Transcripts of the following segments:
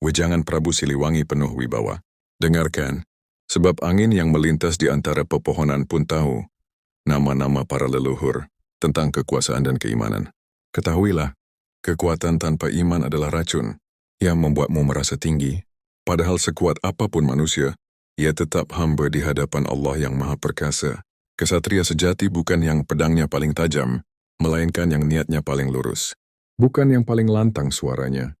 Wejangan Prabu Siliwangi penuh wibawa. Dengarkan, sebab angin yang melintas di antara pepohonan pun tahu nama-nama para leluhur tentang kekuasaan dan keimanan. Ketahuilah, kekuatan tanpa iman adalah racun yang membuatmu merasa tinggi, padahal sekuat apapun manusia, ia tetap hamba di hadapan Allah yang Maha Perkasa. Kesatria sejati bukan yang pedangnya paling tajam, melainkan yang niatnya paling lurus. Bukan yang paling lantang suaranya,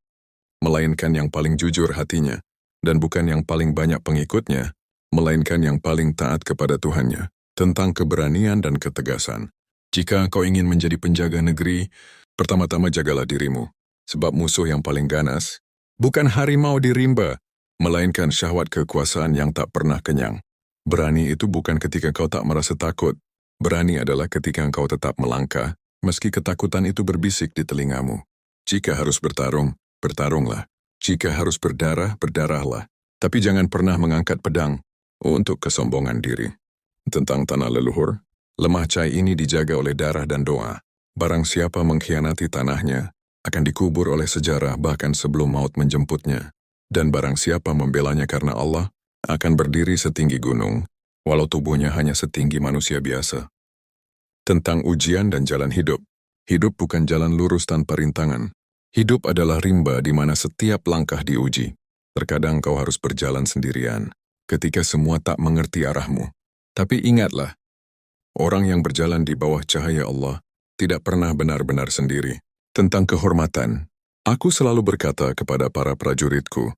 melainkan yang paling jujur hatinya, dan bukan yang paling banyak pengikutnya, melainkan yang paling taat kepada Tuhannya. Tentang keberanian dan ketegasan. Jika kau ingin menjadi penjaga negeri, pertama-tama jagalah dirimu, sebab musuh yang paling ganas bukan harimau di rimba, melainkan syahwat kekuasaan yang tak pernah kenyang. Berani itu bukan ketika kau tak merasa takut. Berani adalah ketika kau tetap melangkah, meski ketakutan itu berbisik di telingamu. Jika harus bertarung, bertarunglah. Jika harus berdarah, berdarahlah. Tapi jangan pernah mengangkat pedang untuk kesombongan diri. Tentang tanah leluhur, lemah cai ini dijaga oleh darah dan doa. Barang siapa mengkhianati tanahnya, akan dikubur oleh sejarah bahkan sebelum maut menjemputnya. Dan barang siapa membelanya karena Allah, akan berdiri setinggi gunung, walau tubuhnya hanya setinggi manusia biasa. Tentang ujian dan jalan hidup. Hidup bukan jalan lurus tanpa rintangan. Hidup adalah rimba di mana setiap langkah diuji. Terkadang kau harus berjalan sendirian, ketika semua tak mengerti arahmu. Tapi ingatlah, orang yang berjalan di bawah cahaya Allah tidak pernah benar-benar sendiri. Tentang kehormatan, aku selalu berkata kepada para prajuritku,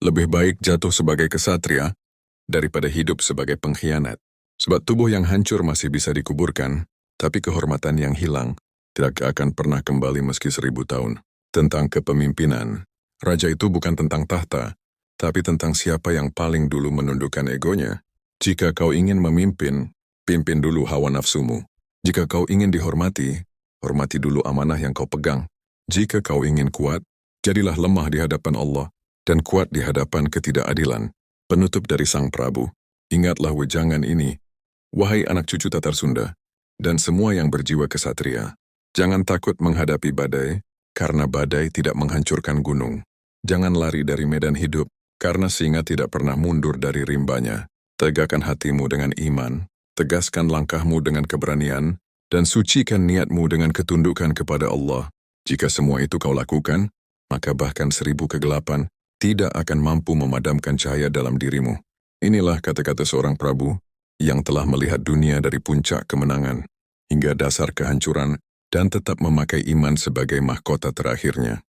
lebih baik jatuh sebagai kesatria daripada hidup sebagai pengkhianat. Sebab tubuh yang hancur masih bisa dikuburkan, tapi kehormatan yang hilang tidak akan pernah kembali meski 1000 tahun. Tentang kepemimpinan, raja itu bukan tentang tahta, tapi tentang siapa yang paling dulu menundukkan egonya. Jika kau ingin memimpin, pimpin dulu hawa nafsumu. Jika kau ingin dihormati, hormati dulu amanah yang kau pegang. Jika kau ingin kuat, jadilah lemah di hadapan Allah, dan kuat di hadapan ketidakadilan. Penutup dari Sang Prabu, ingatlah wejangan ini, wahai anak cucu Tatar Sunda, dan semua yang berjiwa kesatria. Jangan takut menghadapi badai, karena badai tidak menghancurkan gunung. Jangan lari dari medan hidup, karena singa tidak pernah mundur dari rimbanya. Tegakkan hatimu dengan iman, tegaskan langkahmu dengan keberanian, dan sucikan niatmu dengan ketundukan kepada Allah. Jika semua itu kau lakukan, maka bahkan 1000 kegelapan tidak akan mampu memadamkan cahaya dalam dirimu. Inilah kata-kata seorang Prabu yang telah melihat dunia dari puncak kemenangan hingga dasar kehancuran dan tetap memakai iman sebagai mahkota terakhirnya.